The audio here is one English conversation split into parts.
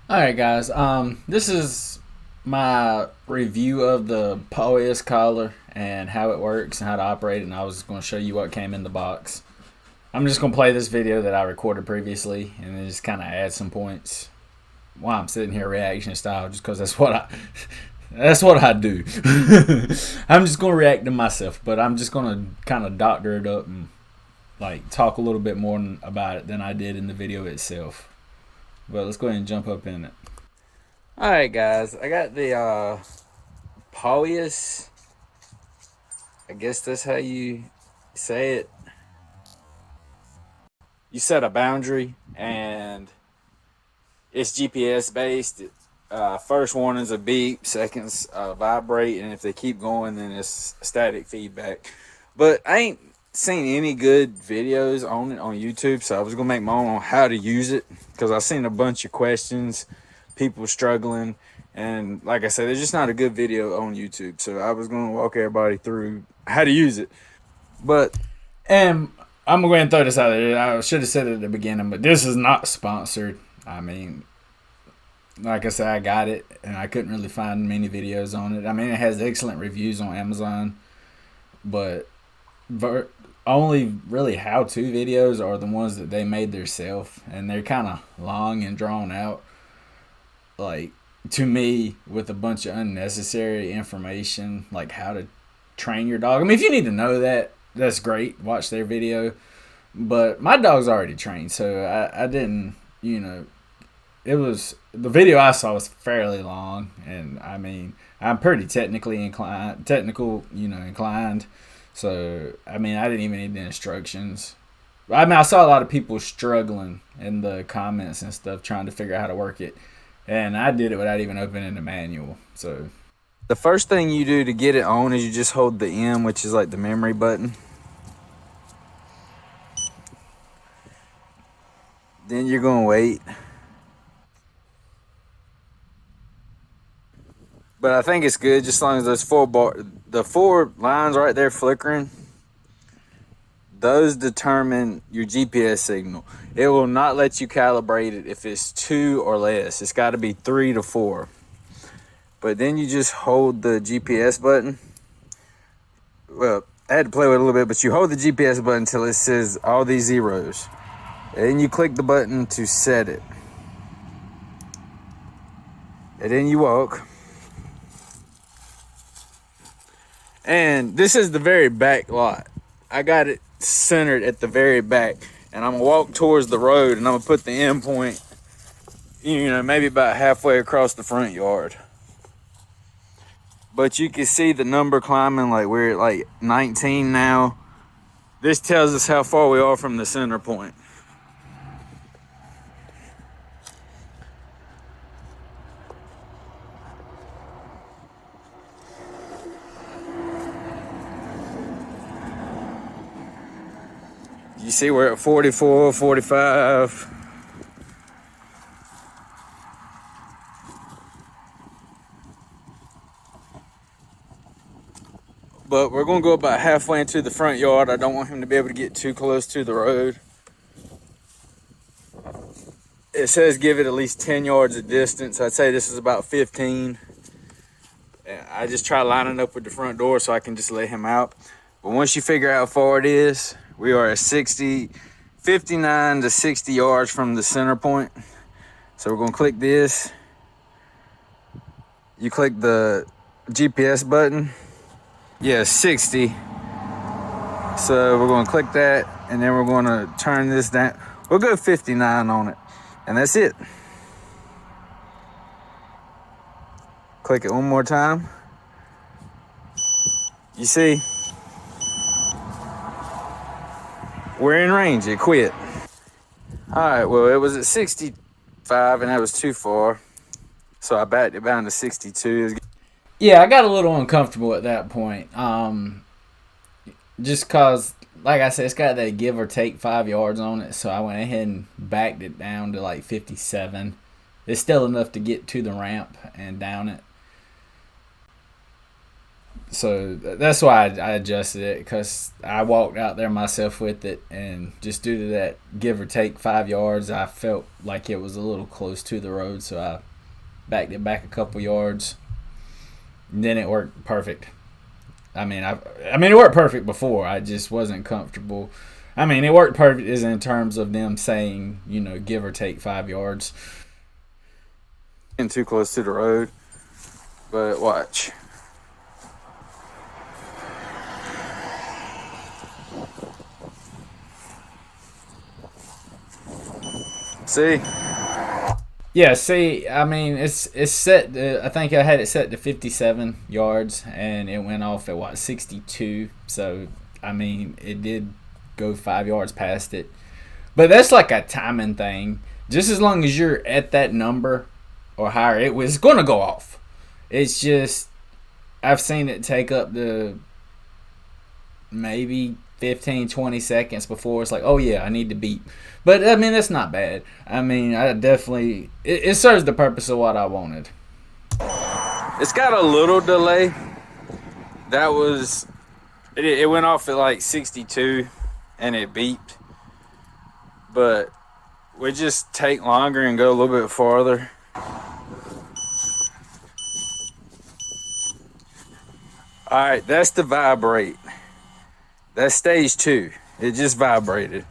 Alright guys, this is my review of the Pawious collar and how it works and how to operate it, and I was going to show you what came in the box. I'm just going to play this video that I recorded previously and then just kind of add some points while I'm sitting here reaction style, just because that's what I do. I'm just going to react to myself, but I'm just going to kind of doctor it up and like talk a little bit more about it than I did in the video itself. But let's go ahead and jump up in it. Alright guys, I got the Pawious. I guess that's how you say it. You set a boundary and it's GPS based. First warning's a beep, seconds vibrate, and if they keep going then it's static feedback. But I ain't seen any good videos on it on YouTube, so I was gonna make my own on how to use it, because I've seen a bunch of questions, people struggling, and like I said, there's just not a good video on YouTube, so I was gonna walk everybody through how to use it. But and I'm gonna go ahead and throw this out there. I should have said it at the beginning, but this is not sponsored. I mean, like I said, I got it and I couldn't really find many videos on it. I mean, it has excellent reviews on Amazon, but only really how-to videos are the ones that they made themselves, and they're kind of long and drawn out, like, to me, with a bunch of unnecessary information, like how to train your dog. I mean, if you need to know that, that's great, watch their video, but my dog's already trained, so I didn't, it was, the video I saw was fairly long, and I mean, I'm pretty inclined. So, I mean, I didn't even need the instructions. I mean, I saw a lot of people struggling in the comments and stuff trying to figure out how to work it. And I did it without even opening the manual. So, the first thing you do to get it on is you just hold the M, which is like the memory button. Then you're going to wait. But I think it's good just as long as those the four lines right there flickering, those determine your GPS signal. It will not let you calibrate it if it's 2 or less. It's got to be 3 to 4. But then you just hold the GPS button. Well, I had to play with it a little bit, but you hold the GPS button until it says all these zeros. And then you click the button to set it. And then you walk. And this is the very back lot. I got it centered at the very back, and I'm gonna walk towards the road, and I'm gonna put the end point, maybe about halfway across the front yard. But you can see the number climbing, like we're at like 19 now. This tells us how far we are from the center point. You see we're at 44, 45. But we're going to go about halfway into the front yard. I don't want him to be able to get too close to the road. It says give it at least 10 yards of distance. I'd say this is about 15. I just try lining up with the front door so I can just let him out. But once you figure out how far it is, we are at 59 to 60 yards from the center point. So we're going to click this. You click the GPS button. Yeah, 60. So we're going to click that, and then we're going to turn this down. We'll go 59 on it, and that's it. Click it one more time. You see, we're in range. It quit. All right, well, it was at 65, and that was too far. So I backed it down to 62. Yeah, I got a little uncomfortable at that point. Just because, like I said, it's got that give or take 5 yards on it. So I went ahead and backed it down to like 57. It's still enough to get to the ramp and down it. So that's why I adjusted it, because I walked out there myself with it, and just due to that give or take 5 yards, I felt like it was a little close to the road, so I backed it back a couple yards, and then it worked perfect. I mean, it worked perfect before. I just wasn't comfortable. I mean, it worked perfect is in terms of them saying, give or take 5 yards. Getting too close to the road, but watch. See? Yeah, see, I mean, it's set. I think I had it set to 57 yards, and it went off at what, 62. So I mean, it did go 5 yards past it, but that's like a timing thing. Just as long as you're at that number or higher, it was gonna go off. It's just I've seen it take up to maybe 15, 20 seconds before it's like, oh yeah, I need to beep. But I mean, that's not bad. I mean, I definitely, it serves the purpose of what I wanted. It's got a little delay. That was, it went off at like 62 and it beeped. But we just take longer and go a little bit farther. Alright, that's the vibrate. That's stage 2. It just vibrated.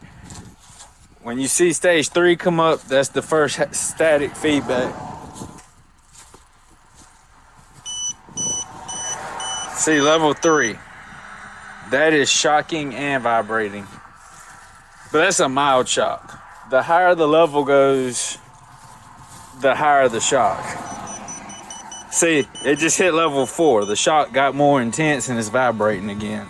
When you see stage 3 come up, that's the first static feedback. See, level 3. That is shocking and vibrating. But that's a mild shock. The higher the level goes, the higher the shock. See, it just hit level 4. The shock got more intense and it's vibrating again.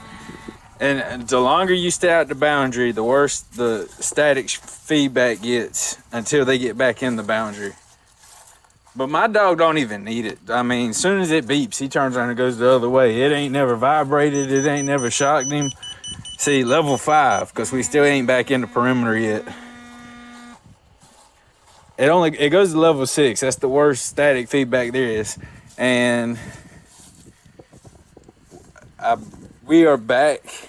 And the longer you stay out the boundary, the worse the static feedback gets until they get back in the boundary. But my dog don't even need it. I mean, as soon as it beeps, he turns around and goes the other way. It ain't never vibrated. It ain't never shocked him. See, level 5, because we still ain't back in the perimeter yet. It goes to level 6. That's the worst static feedback there is. And we are back.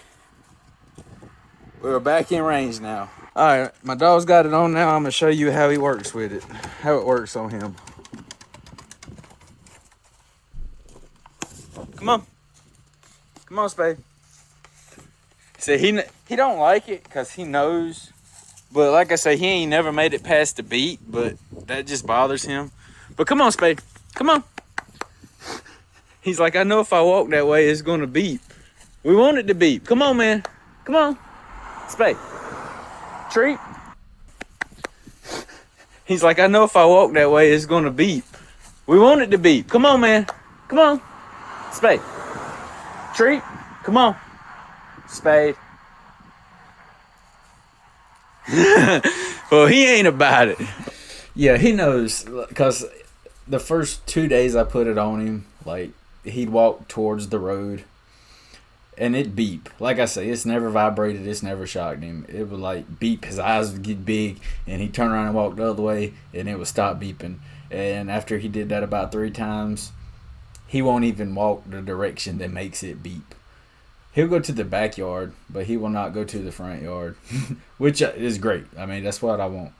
We're back in range now. All right, my dog's got it on now. I'm gonna show you how he works with it, how it works on him. Come on, Spade. See, he don't like it because he knows, but like I say, he ain't never made it past the beat, but that just bothers him. But come on, Spade, come on. He's like, I know if I walk that way, it's gonna beep. We want it to beep. Come on, man. Come on. Spade. Treat. He's like, I know if I walk that way, it's gonna beep. We want it to beep. Come on, man. Come on. Spade. Treat. Come on. Spade. Well, he ain't about it. Yeah, he knows, because the first 2 days I put it on him, like, he'd walk towards the road and it beep. Like I say, it's never vibrated, it's never shocked him. It would like beep, his eyes would get big, and he'd turn around and walk the other way, and it would stop beeping. And after he did that about 3 times, he won't even walk the direction that makes it beep. He'll go to the backyard, but he will not go to the front yard, which is great. I mean, that's what I want.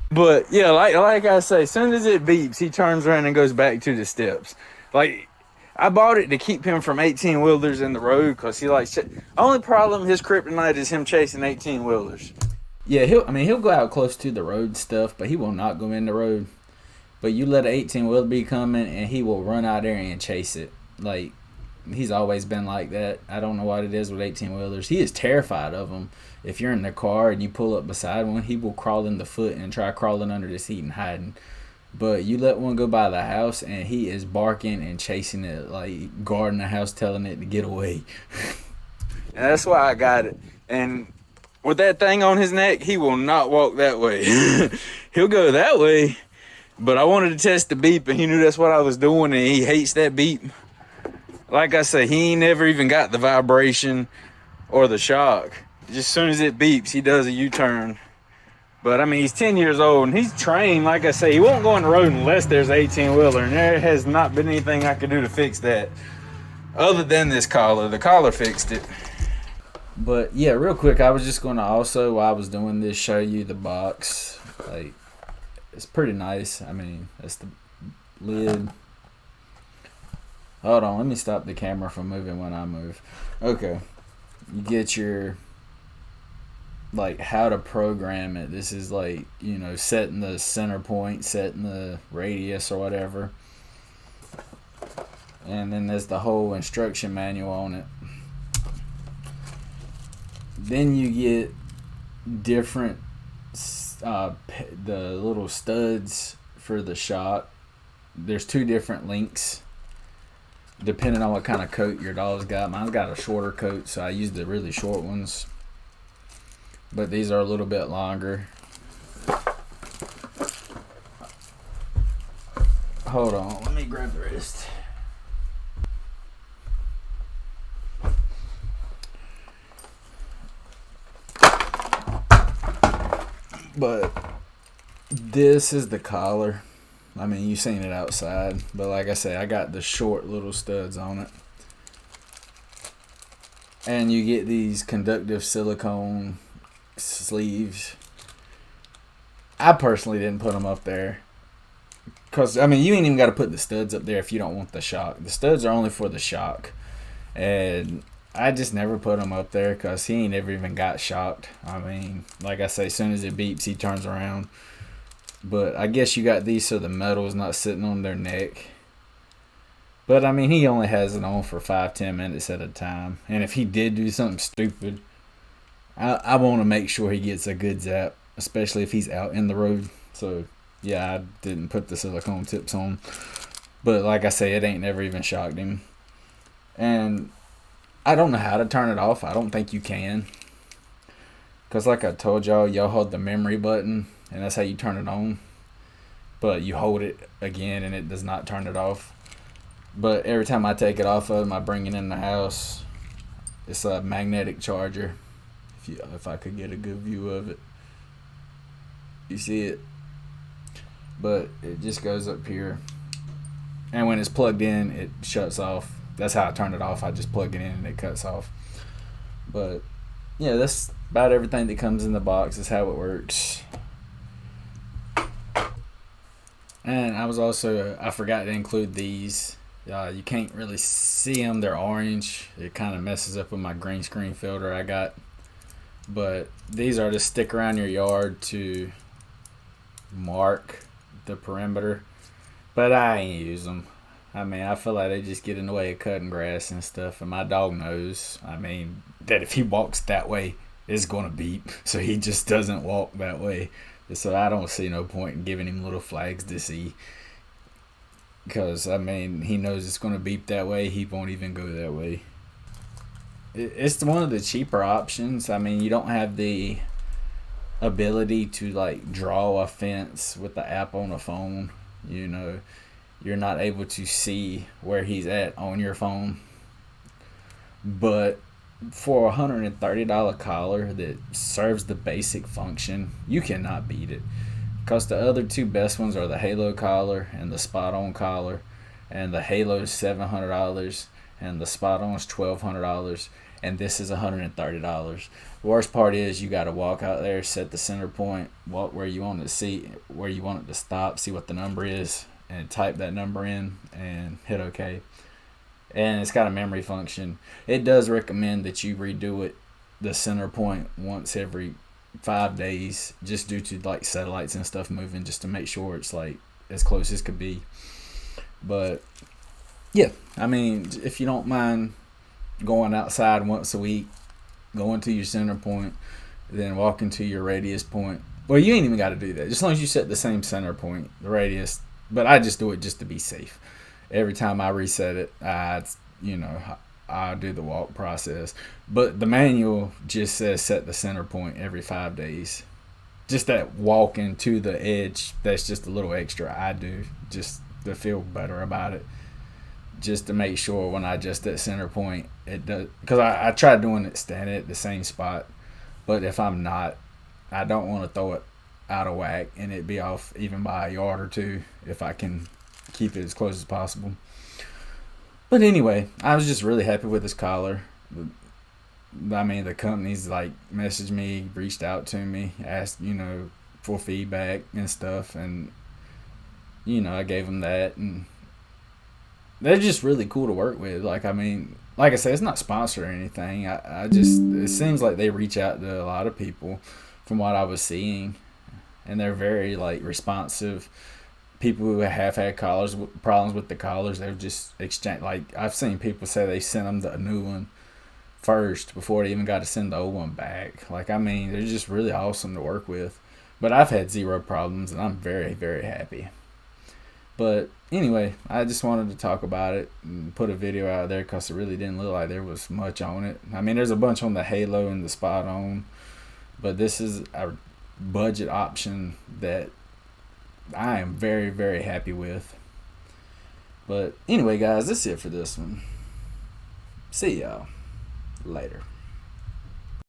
But yeah, like I say, as soon as it beeps, he turns around and goes back to the steps. Like, I bought it to keep him from 18-wheelers in the road, because he likes it. Only problem, his kryptonite is him chasing 18-wheelers. Yeah, he'll go out close to the road stuff, but he will not go in the road. But you let an 18-wheeler be coming, and he will run out there and chase it. Like, he's always been like that. I don't know what it is with 18-wheelers. He is terrified of them. If you're in the car and you pull up beside one, he will crawl in the foot and try crawling under the seat and hiding. But you let one go by the house, and he is barking and chasing it, like guarding the house, telling it to get away. And that's why I got it. And with that thing on his neck, he will not walk that way. He'll go that way. But I wanted to test the beep, and he knew that's what I was doing, and he hates that beep. Like I say, he ain't never even got the vibration or the shock. Just as soon as it beeps, he does a U-turn. But, I mean, he's 10 years old, and he's trained. Like I say, he won't go on the road unless there's an 18-wheeler, and there has not been anything I could do to fix that. Other than this collar, the collar fixed it. But yeah, real quick, I was just going to also, while I was doing this, show you the box. Like, it's pretty nice. I mean, that's the lid. Hold on, let me stop the camera from moving when I move. Okay. You get your, like, how to program it. This is like, you know, setting the center point, setting the radius or whatever. And then there's the whole instruction manual on it. Then you get different, the little studs for the shock. There's 2 different lengths depending on what kind of coat your dog's got. Mine's got a shorter coat, so I use the really short ones. But these are a little bit longer. Hold on, let me grab the wrist. But this is the collar. I mean, you've seen it outside, but like I say, I got the short little studs on it. And you get these conductive silicone sleeves. I personally didn't put them up there. Because, I mean, you ain't even got to put the studs up there if you don't want the shock. The studs are only for the shock. And I just never put him up there because he ain't never even got shocked. I mean, like I say, as soon as it beeps, he turns around. But I guess you got these so the metal is not sitting on their neck. But I mean, he only has it on for 5-10 minutes at a time. And if he did do something stupid, I want to make sure he gets a good zap, especially if he's out in the road. So yeah, I didn't put the silicone tips on. But like I say, it ain't never even shocked him. And I don't know how to turn it off. I don't think you can. Because like I told y'all hold the memory button. And that's how you turn it on. But you hold it again and it does not turn it off. But every time I take it off of him, I bring it in the house. It's a magnetic charger. If I could get a good view of it. You see it? But it just goes up here. And when it's plugged in, it shuts off. That's how I turn it off. I just plug it in and it cuts off. But yeah, that's about everything that comes in the box. Is how it works. And I forgot to include these. You can't really see them. They're orange. It kind of messes up with my green screen filter I got. But these are to stick around your yard to mark the perimeter. But I ain't use them. I mean, I feel like they just get in the way of cutting grass and stuff. And my dog knows, I mean, that if he walks that way, it's going to beep. So he just doesn't walk that way. So I don't see no point in giving him little flags to see. Because, I mean, he knows it's going to beep that way. He won't even go that way. It's one of the cheaper options. I mean, you don't have the ability to, like, draw a fence with the app on the phone. You know, you're not able to see where he's at on your phone. But for a $130 collar that serves the basic function, you cannot beat it. Because the other 2 best ones are the Halo collar and the Spot On collar. And the Halo is $700 and the Spot On is $1,200. And this is $130. The worst part is you got to walk out there, set the center point, walk where you want it to see, where you want it to stop, see what the number is, and type that number in and hit OK. And it's got a memory function. It does recommend that you redo it, the center point, once every 5 days, just due to like satellites and stuff moving, just to make sure it's like as close as could be. But yeah, I mean, if you don't mind going outside once a week, going to your center point, then walking to your radius point. Well, you ain't even got to do that. Just as long as you set the same center point, the radius. But I just do it just to be safe. Every time I reset it, I do the walk process. But the manual just says set the center point every 5 days. Just that walking to the edge, that's just a little extra I do just to feel better about it. Just to make sure when I adjust that center point, it does. Because I try doing it standing at the same spot. But if I'm not, I don't want to throw it out of whack and it be off even by a yard or 2 if I can keep it as close as possible. But anyway, I was just really happy with this collar. I mean, the companies like messaged me, reached out to me, asked for feedback and stuff, and I gave them that, and they're just really cool to work with. Like, I mean, like I said, it's not sponsored or anything. I just, it seems like they reach out to a lot of people from what I was seeing, and they're very like responsive. People who have had collars problems with the collars, they've just exchange. Like, I've seen people say they sent them the new one first before they even got to send the old one back. Like, I mean, they're just really awesome to work with. But I've had zero problems, and I'm very, very happy. But anyway, I just wanted to talk about it and put a video out there because it really didn't look like there was much on it. I mean, there's a bunch on the Halo and the Spot On, but this is a budget option that I am very, very happy with. But anyway, guys, that's it for this one. See y'all later.